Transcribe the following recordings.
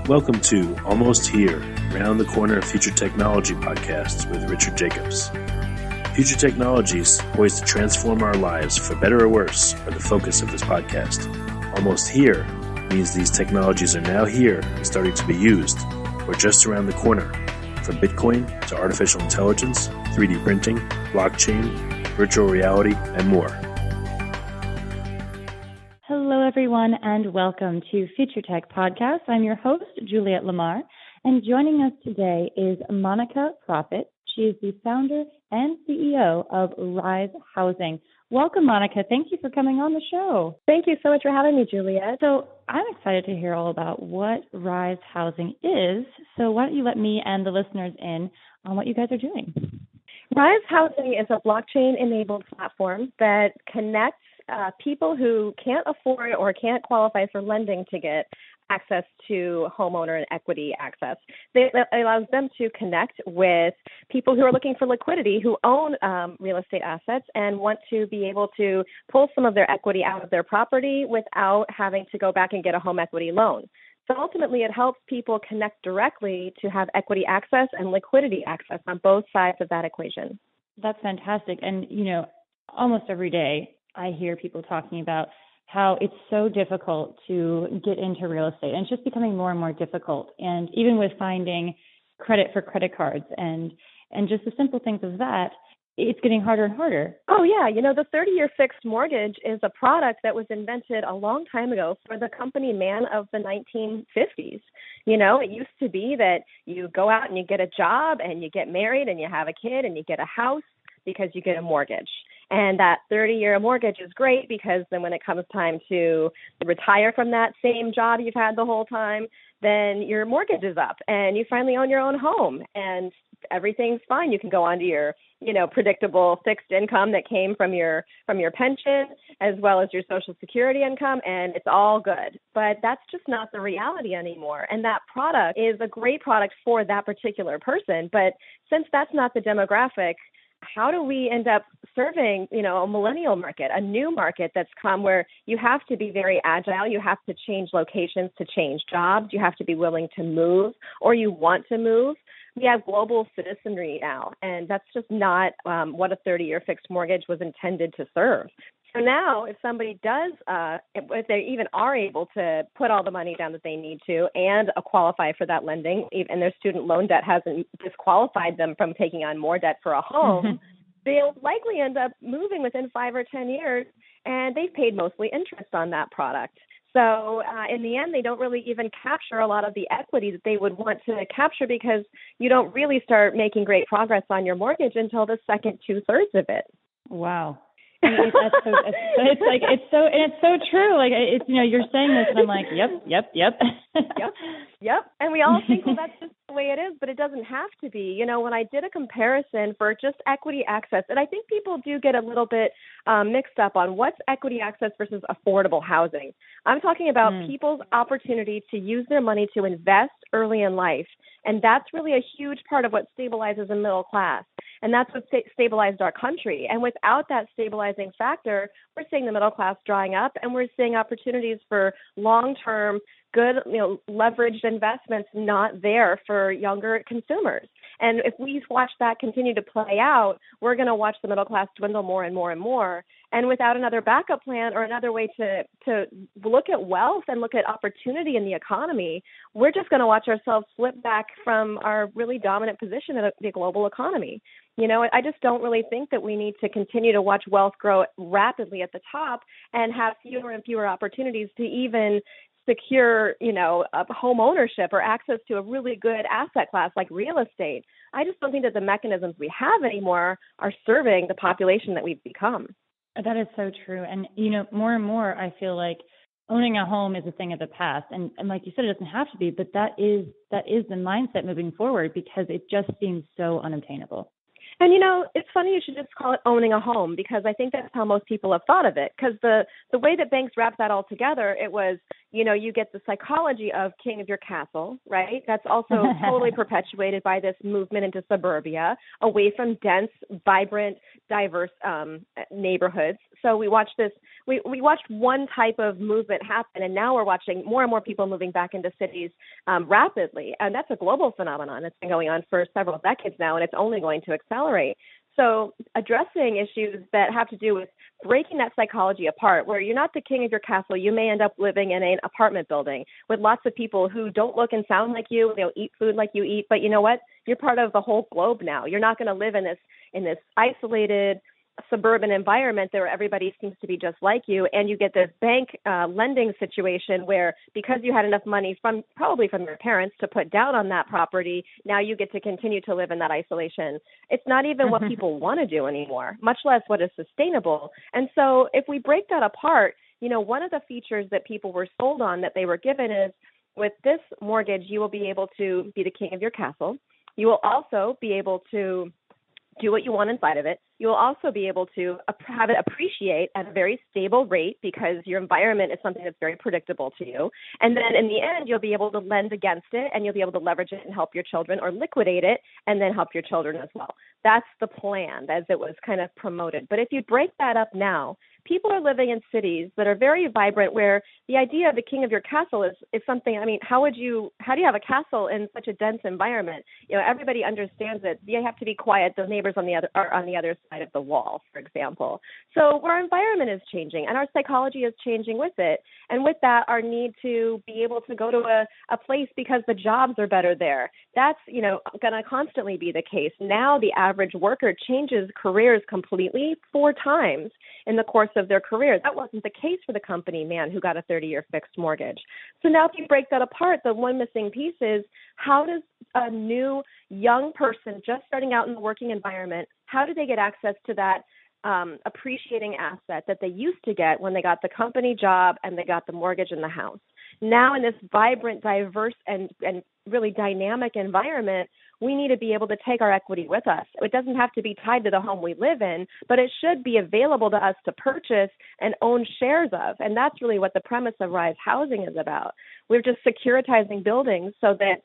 Welcome to Almost Here, Round the Corner Future Technology podcasts with Richard Jacobs. Future technologies poised to transform our lives for better or worse are the focus of this podcast. Almost here means these technologies are now here and starting to be used, or just around the corner, from Bitcoin to artificial intelligence, 3D printing, blockchain, virtual reality, and more. Hello, everyone, and welcome to Future Tech Podcast. I'm your host, Juliette Lamar, and joining us today is Monika Proffitt. She is the founder and CEO of Rise Housing. Welcome, Monika. Thank you for coming on the show. Thank you so much for having me, Juliette. So I'm excited to hear all about what Rise Housing is. So why don't you let me and the listeners in on what you guys are doing? Rise Housing is a blockchain-enabled platform that connects people who can't afford or can't qualify for lending to get access to homeowner and equity access. It allows them to connect with people who are looking for liquidity, who own real estate assets and want to be able to pull some of their equity out of their property without having to go back and get a home equity loan. So ultimately, it helps people connect directly to have equity access and liquidity access on both sides of that equation. That's fantastic. And, almost every day I hear people talking about how it's so difficult to get into real estate, and it's just becoming more and more difficult. And even with finding credit for credit cards and just the simple things of that, it's getting harder and harder. Oh, yeah. The 30-year fixed mortgage is a product that was invented a long time ago for the company man of the 1950s. It used to be that you go out and you get a job and you get married and you have a kid and you get a house because you get a mortgage. And that 30-year mortgage is great because then when it comes time to retire from that same job you've had the whole time, then your mortgage is up and you finally own your own home and everything's fine. You can go on to your, predictable fixed income that came from your pension as well as your Social Security income, and it's all good. But that's just not the reality anymore. And that product is a great product for that particular person. But since that's not the demographic, how do we end up serving, a millennial market, a new market that's come where you have to be very agile, you have to change locations to change jobs, you have to be willing to move, or you want to move? We have global citizenry now, and that's just not what a 30-year fixed mortgage was intended to serve. So now if somebody does, if they even are able to put all the money down that they need to and qualify for that lending, and their student loan debt hasn't disqualified them from taking on more debt for a home, they'll likely end up moving within 5 or 10 years, and they've paid mostly interest on that product. So in the end, they don't really even capture a lot of the equity that they would want to capture because you don't really start making great progress on your mortgage until the second 2/3 of it. Wow. It's so true. Like you're saying this, and I'm like, yep. And we all think, well, that's just the way it is, but it doesn't have to be. When I did a comparison for just equity access, and I think people do get a little bit mixed up on what's equity access versus affordable housing. I'm talking about people's opportunity to use their money to invest early in life, and that's really a huge part of what stabilizes the middle class. And that's what stabilized our country. And without that stabilizing factor, we're seeing the middle class drying up, and we're seeing opportunities for long-term, good, leveraged investments not there for younger consumers. And if we watch that continue to play out, we're going to watch the middle class dwindle more and more and more. And without another backup plan or another way to look at wealth and look at opportunity in the economy, we're just going to watch ourselves slip back from our really dominant position in the global economy. I just don't really think that we need to continue to watch wealth grow rapidly at the top and have fewer and fewer opportunities to even secure, a home ownership or access to a really good asset class like real estate. I just don't think that the mechanisms we have anymore are serving the population that we've become. That is so true. And, more and more, I feel like owning a home is a thing of the past. And like you said, it doesn't have to be, but that is the mindset moving forward because it just seems so unobtainable. And, it's funny you should just call it owning a home because I think that's how most people have thought of it. Because the way that banks wrapped that all together, it was, you get the psychology of king of your castle, right? That's also totally perpetuated by this movement into suburbia, away from dense, vibrant, diverse neighborhoods. So we watched one type of movement happen, and now we're watching more and more people moving back into cities rapidly. And that's a global phenomenon that's been going on for several decades now, and it's only going to accelerate. So addressing issues that have to do with breaking that psychology apart, where you're not the king of your castle, you may end up living in an apartment building with lots of people who don't look and sound like you, they don't eat food like you eat, but you know what? You're part of the whole globe now. You're not going to live in this isolated suburban environment where everybody seems to be just like you, and you get this bank lending situation where because you had enough money probably from your parents to put down on that property, now you get to continue to live in that isolation. It's not even what people want to do anymore, much less what is sustainable. And so if we break that apart, one of the features that people were sold on that they were given is, with this mortgage, you will be able to be the king of your castle. You will also be able to do what you want inside of it. You will also be able to have it appreciate at a very stable rate because your environment is something that's very predictable to you. And then in the end, you'll be able to lend against it, and you'll be able to leverage it and help your children, or liquidate it and then help your children as well. That's the plan as it was kind of promoted. But if you break that up now, people are living in cities that are very vibrant, where the idea of the king of your castle is something. I mean, how do you have a castle in such a dense environment? Everybody understands that you have to be quiet. The neighbors are on the other side of the wall, for example. So our environment is changing, and our psychology is changing with it. And with that, our need to be able to go to a place because the jobs are better there. That's going to constantly be the case. Now the average worker changes careers completely 4 times in the course of their career. That wasn't the case for the company man who got a 30-year fixed mortgage. So now if you break that apart, the one missing piece is, how does a new young person just starting out in the working environment, how do they get access to that appreciating asset that they used to get when they got the company job and they got the mortgage in the house? Now in this vibrant, diverse, and really dynamic environment, we need to be able to take our equity with us. It doesn't have to be tied to the home we live in, but it should be available to us to purchase and own shares of. And that's really what the premise of Rise Housing is about. We're just securitizing buildings so that,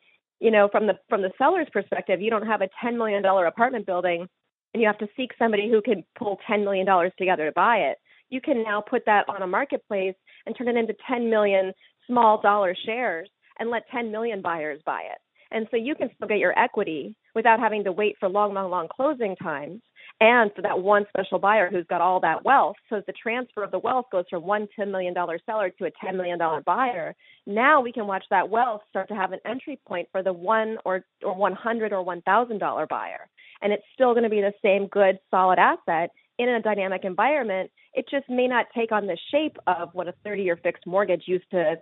from the seller's perspective, you don't have a $10 million apartment building and you have to seek somebody who can pull $10 million together to buy it. You can now put that on a marketplace and turn it into 10 million small dollar shares and let 10 million buyers buy it. And so you can still get your equity without having to wait for long closing times and for that one special buyer who's got all that wealth. So the transfer of the wealth goes from one $10 million seller to a $10 million buyer. Now we can watch that wealth start to have an entry point for the $1 or $100 or $1,000 buyer. And it's still going to be the same good, solid asset in a dynamic environment. It just may not take on the shape of what a 30-year fixed mortgage used to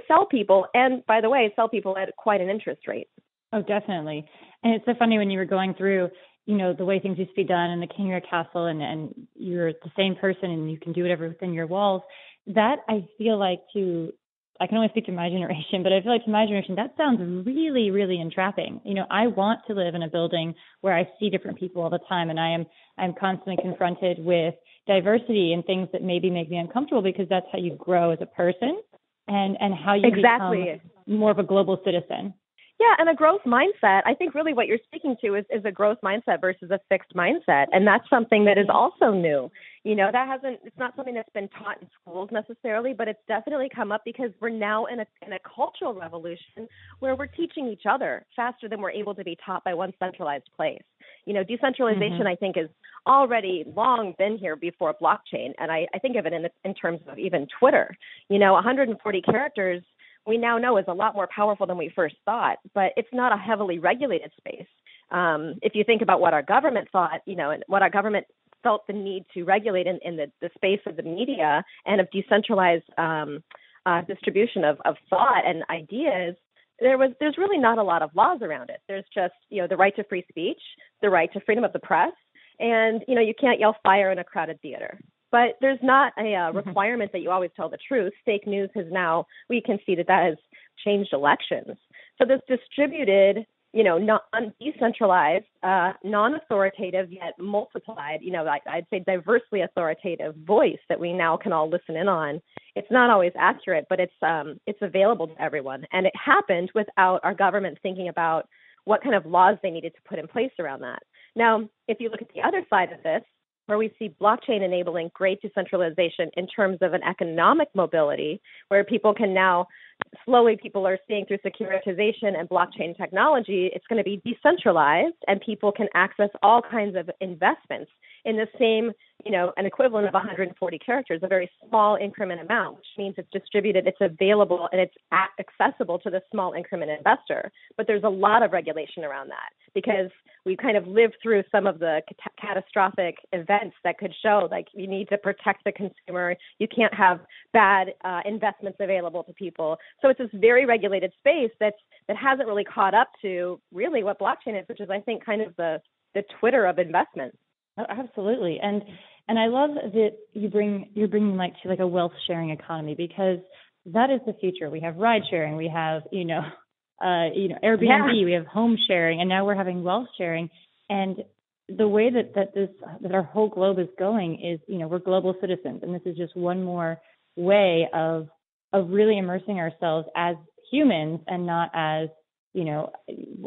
sell people, and by the way, sell people at quite an interest rate. Oh, definitely. And it's so funny when you were going through, the way things used to be done in the king of your castle, and you're the same person and you can do whatever within your walls. That I feel like I can only speak to my generation, but I feel like to my generation, that sounds really, really entrapping. I want to live in a building where I see different people all the time, and I'm constantly confronted with diversity and things that maybe make me uncomfortable, because that's how you grow as a person. And how you become more of a global citizen. Yeah, and a growth mindset. I think really what you're speaking to is a growth mindset versus a fixed mindset. And that's something that is also new. It's not something that's been taught in schools necessarily, but it's definitely come up because we're now in a cultural revolution where we're teaching each other faster than we're able to be taught by one centralized place. Decentralization, I think, is already long been here before blockchain. And I think of it in terms of even Twitter. 140 characters we now know is a lot more powerful than we first thought, but it's not a heavily regulated space. If you think about what our government thought, and what our government felt the need to regulate in the space of the media and of decentralized distribution of thought and ideas, there's really not a lot of laws around it. There's just, the right to free speech, the right to freedom of the press, and, you can't yell fire in a crowded theater. But there's not a requirement that you always tell the truth. Fake news we can see that has changed elections. So this distributed not decentralized, non-authoritative, yet multiplied, I'd say diversely authoritative voice that we now can all listen in on. It's not always accurate, but it's available to everyone. And it happened without our government thinking about what kind of laws they needed to put in place around that. Now, if you look at the other side of this, where we see blockchain enabling great decentralization in terms of an economic mobility, where people are seeing through securitization and blockchain technology, it's going to be decentralized and people can access all kinds of investments in the same, an equivalent of 140 characters, a very small increment amount, which means it's distributed, it's available, and it's accessible to the small increment investor. But there's a lot of regulation around that because we've kind of lived through some of the catastrophic events that could show, like, you need to protect the consumer. You can't have bad investments available to people. So it's this very regulated space that hasn't really caught up to really what blockchain is, which is, I think, kind of the Twitter of investment. Oh, absolutely. And I love that you're bringing light to like a wealth sharing economy, because that is the future. We have ride sharing, we have, Airbnb, Yeah. we have home sharing, and now we're having wealth sharing. And the way that our whole globe is going is, we're global citizens, and this is just one more way of really immersing ourselves as humans and not as,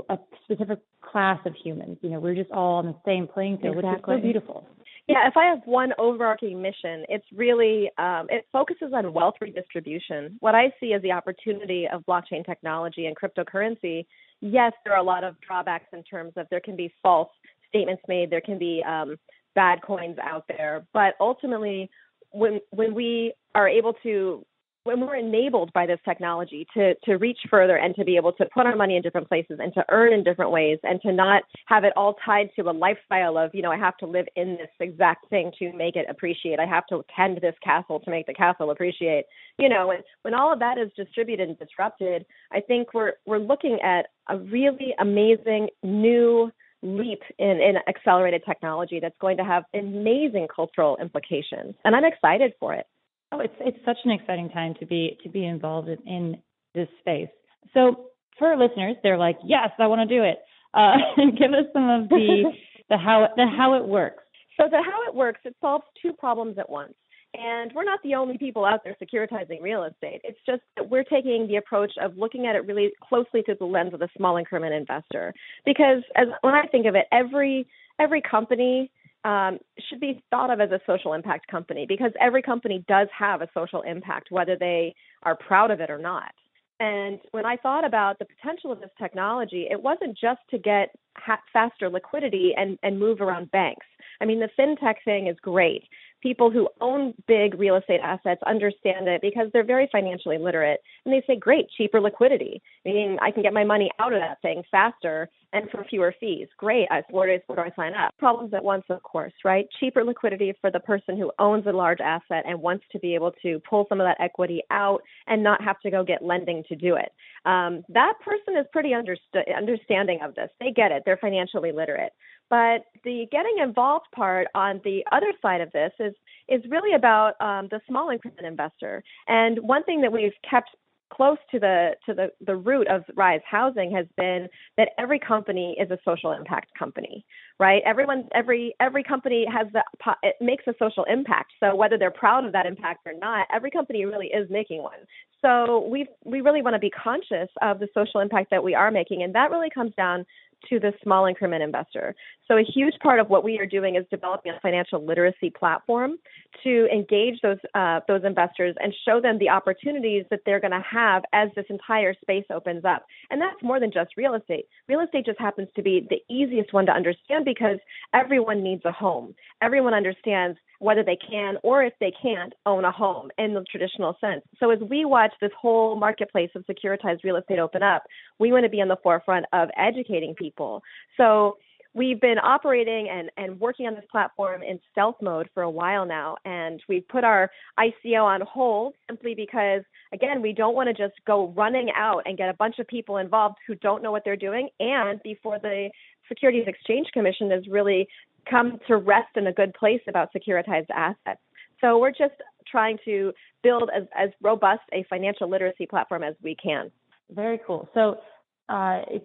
a specific class of humans. We're just all on the same playing field, Exactly. which is so beautiful. Yeah, if I have one overarching mission, it's really, it focuses on wealth redistribution. What I see as the opportunity of blockchain technology and cryptocurrency, yes, there are a lot of drawbacks in terms of there can be false statements made, there can be bad coins out there, but ultimately, when we are able to, when we're enabled by this technology to reach further and to be able to put our money in different places and to earn in different ways and to not have it all tied to a lifestyle of, I have to live in this exact thing to make it appreciate. I have to tend this castle to make the castle appreciate. When all of that is distributed and disrupted, I think we're looking at a really amazing new leap in accelerated technology that's going to have amazing cultural implications. And I'm excited for it. Oh, it's such an exciting time to be involved in this space. So for our listeners, they're like, yes, I want to do it. Give us some of the how it works. So the how it works, it solves two problems at once. And we're not the only people out there securitizing real estate. It's just that we're taking the approach of looking at it really closely through the lens of the small increment investor. Because when I think of it, every company should be thought of as a social impact company, because every company does have a social impact, whether they are proud of it or not. And when I thought about the potential of this technology, it wasn't just to get faster liquidity and move around banks. I mean, the fintech thing is great. People who own big real estate assets understand it because they're very financially literate. And they say, great, cheaper liquidity. Meaning I can get my money out of that thing faster and for fewer fees. Great. Where do I sign up? Problems at once, of course, right? Cheaper liquidity for the person who owns a large asset and wants to be able to pull some of that equity out and not have to go get lending to do it. That person is pretty understanding of this. They get it. They're financially literate. But the getting involved part on the other side of this is really about the small increment investor. And one thing that we've kept close to the root of Rise Housing has been that every company is a social impact company, right? Every company it makes a social impact. So whether they're proud of that impact or not, every company really is making one. So we really want to be conscious of the social impact that we are making, and that really comes down to the small increment investor. So a huge part of what we are doing is developing a financial literacy platform to engage those investors and show them the opportunities that they're going to have as this entire space opens up. And that's more than just real estate. Real estate just happens to be the easiest one to understand because everyone needs a home. Everyone understands whether they can or if they can't own a home in the traditional sense. So as we watch this whole marketplace of securitized real estate open up, we want to be on the forefront of educating people. So we've been operating and working on this platform in stealth mode for a while now, and we've put our ICO on hold simply because, again, we don't want to just go running out and get a bunch of people involved who don't know what they're doing, and before the Securities Exchange Commission has really come to rest in a good place about securitized assets. So we're just trying to build as robust a financial literacy platform as we can. Very cool. So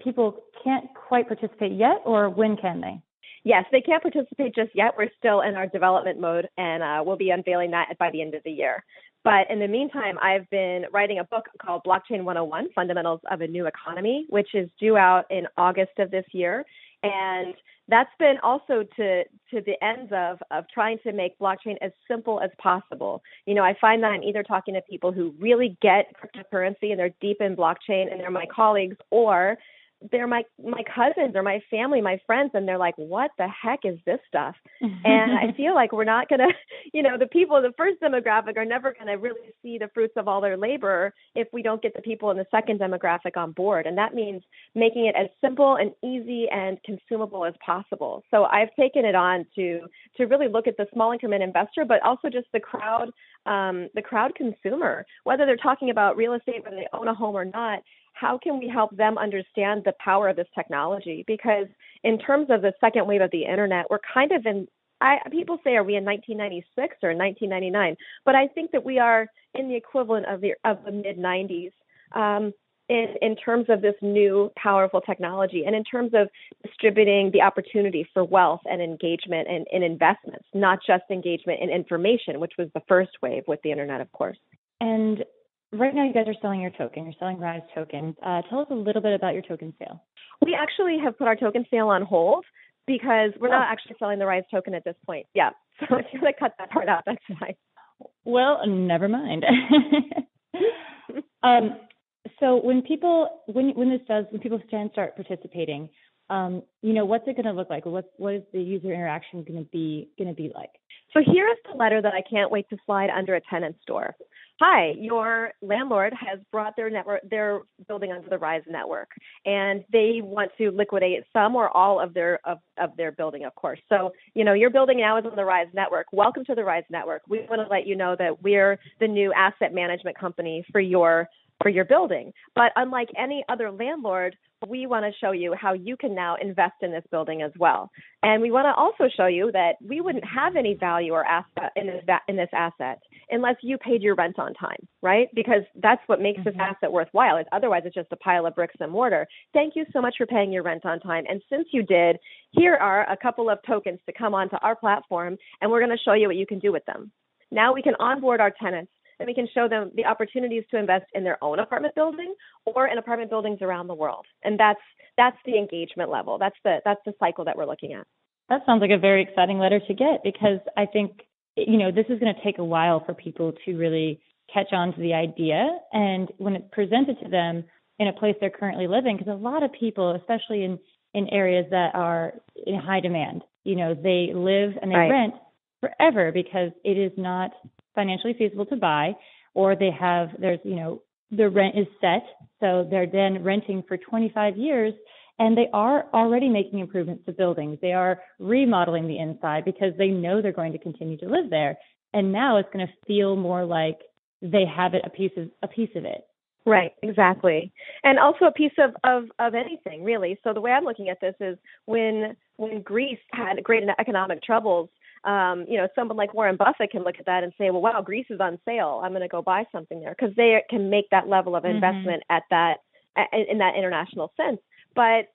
people can't quite participate yet, or when can they? Yes, they can't participate just yet. We're still in our development mode, and we'll be unveiling that by the end of the year. But in the meantime, I've been writing a book called Blockchain 101, Fundamentals of a New Economy, which is due out in August of this year. And that's been also to the ends of trying to make blockchain as simple as possible. You know, I find that I'm either talking to people who really get cryptocurrency and they're deep in blockchain and they're my colleagues, or they're my cousins or my family, my friends, and they're like, what the heck is this stuff? And I feel like we're not going to, the first demographic are never going to really see the fruits of all their labor if we don't get the people in the second demographic on board. And that means making it as simple and easy and consumable as possible. So I've taken it on to really look at the small increment investor, but also just the crowd consumer, whether they're talking about real estate, whether they own a home or not. How can we help them understand the power of this technology? Because in terms of the second wave of the internet, we're kind of people say, are we in 1996 or 1999? But I think that we are in the equivalent of the mid-90s in terms of this new powerful technology and in terms of distributing the opportunity for wealth and engagement and in investments, not just engagement in information, which was the first wave with the internet, of course. And right now, you guys are selling your token. You're selling Rise tokens. Tell us a little bit about your token sale. We actually have put our token sale on hold because we're not actually selling the Rise token at this point. Yeah. So if you want to cut that part out, that's fine. Well, never mind. So when people start participating, what's it going to look like? What is the user interaction going to be like? So here is the letter that I can't wait to slide under a tenant's door. Hi, your landlord has brought their building onto the Rise network, and they want to liquidate some or all of their building, of course. So, your building now is on the Rise network. Welcome to the Rise network. We want to let you know that we're the new asset management company for your building. But unlike any other landlord, we want to show you how you can now invest in this building as well. And we want to also show you that we wouldn't have any value or asset in this asset unless you paid your rent on time, right? Because that's what makes this asset worthwhile. Otherwise, it's just a pile of bricks and mortar. Thank you so much for paying your rent on time. And since you did, here are a couple of tokens to come onto our platform, and we're going to show you what you can do with them. Now we can onboard our tenants, and we can show them the opportunities to invest in their own apartment building or in apartment buildings around the world. And that's the engagement level. That's the cycle that we're looking at. That sounds like a very exciting letter to get, because I think, this is going to take a while for people to really catch on to the idea. And when it's presented to them in a place they're currently living, because a lot of people, especially in areas that are in high demand, they live and they rent forever because it is not financially feasible to buy, or the rent is set, so they're then renting for 25 years, and they are already making improvements to buildings. They are remodeling the inside because they know they're going to continue to live there, and now it's going to feel more like they have a piece of it. Right, exactly. And also a piece of anything, really. So the way I'm looking at this is when Greece had great economic troubles, someone like Warren Buffett can look at that and say, well, wow, Greece is on sale. I'm going to go buy something there, because they can make that level of investment in that international sense. But,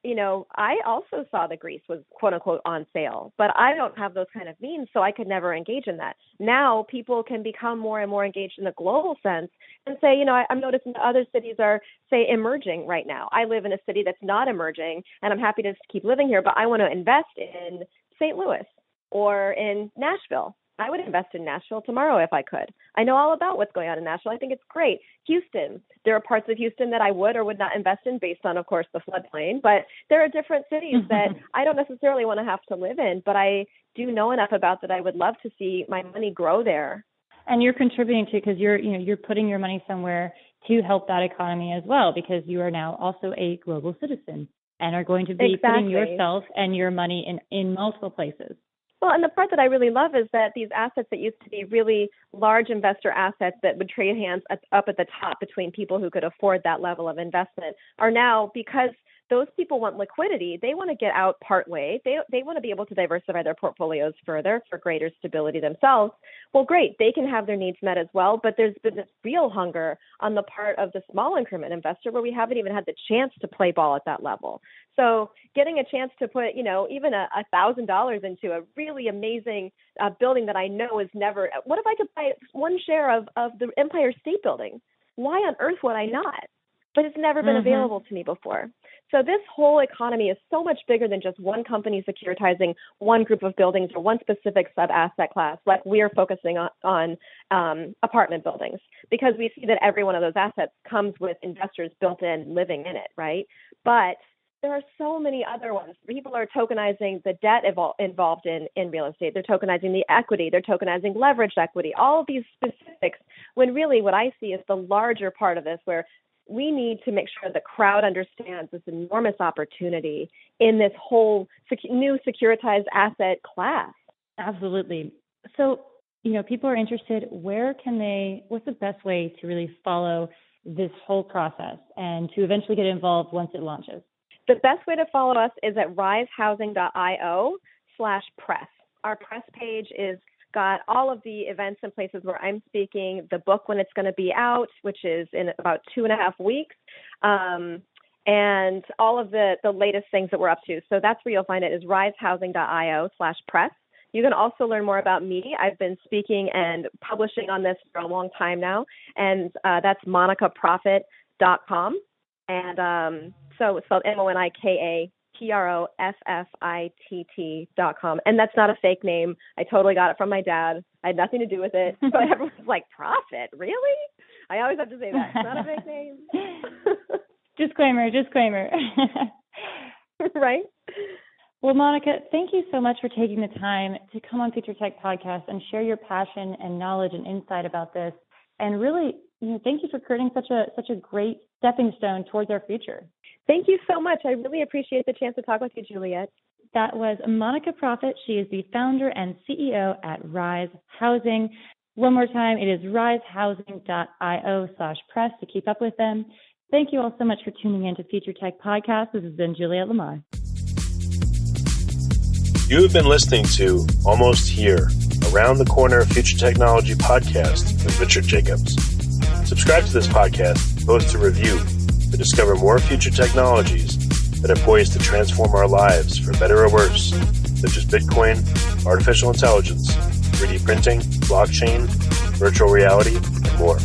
I also saw that Greece was, quote unquote, on sale, but I don't have those kind of means, so I could never engage in that. Now people can become more and more engaged in the global sense and say, I'm noticing that other cities are, say, emerging right now. I live in a city that's not emerging, and I'm happy to keep living here, but I want to invest in St. Louis or in Nashville. I would invest in Nashville tomorrow if I could. I know all about what's going on in Nashville. I think it's great. Houston, there are parts of Houston that I would or would not invest in based on, of course, the floodplain. But there are different cities that I don't necessarily want to have to live in, but I do know enough about that I would love to see my money grow there. And you're contributing to, because you're putting your money somewhere to help that economy as well, because you are now also a global citizen and are going to be putting yourself and your money in multiple places. Well, and the part that I really love is that these assets that used to be really large investor assets that would trade hands up at the top between people who could afford that level of investment are now, because those people want liquidity. They want to get out part way. They want to be able to diversify their portfolios further for greater stability themselves. Well, great. They can have their needs met as well. But there's been this real hunger on the part of the small increment investor where we haven't even had the chance to play ball at that level. So getting a chance to put, even $1,000 into a really amazing building that I know is never, what if I could buy one share of the Empire State Building? Why on earth would I not? But it's never been available to me before. So this whole economy is so much bigger than just one company securitizing one group of buildings or one specific sub-asset class, like we're focusing on apartment buildings, because we see that every one of those assets comes with investors built in living in it, right? But there are so many other ones. People are tokenizing the debt involved in real estate. They're tokenizing the equity. They're tokenizing leveraged equity, all of these specifics, when really what I see is the larger part of this, where we need to make sure the crowd understands this enormous opportunity in this whole new securitized asset class. Absolutely. So, people are interested, what's the best way to really follow this whole process and to eventually get involved once it launches? The best way to follow us is at risehousing.io/press. Our press page is got all of the events and places where I'm speaking, the book when it's going to be out, which is in about 2.5 weeks, and all of the latest things that we're up to. So that's where you'll find it, is risehousing.io/press. You can also learn more about me. I've been speaking and publishing on this for a long time now, and that's monikaproffitt.com. And so it's spelled MONIKAPROFFITT.com. And that's not a fake name. I totally got it from my dad. I had nothing to do with it. But everyone's like, Proffitt? Really? I always have to say that. It's not a fake name. Disclaimer. Right? Well, Monika, thank you so much for taking the time to come on Future Tech Podcast and share your passion and knowledge and insight about this. And really, thank you for creating such a great stepping stone towards our future. Thank you so much. I really appreciate the chance to talk with you, Juliet. That was Monika Proffitt. She is the founder and CEO at Rise Housing. One more time, it is risehousing.io/press to keep up with them. Thank you all so much for tuning in to Future Tech Podcast. This has been Juliet Lamar. You have been listening to Almost Here, Around the Corner Future Technology Podcast with Richard Jacobs. Subscribe to this podcast, post a review to discover more future technologies that are poised to transform our lives for better or worse, such as Bitcoin, artificial intelligence, 3D printing, blockchain, virtual reality, and more.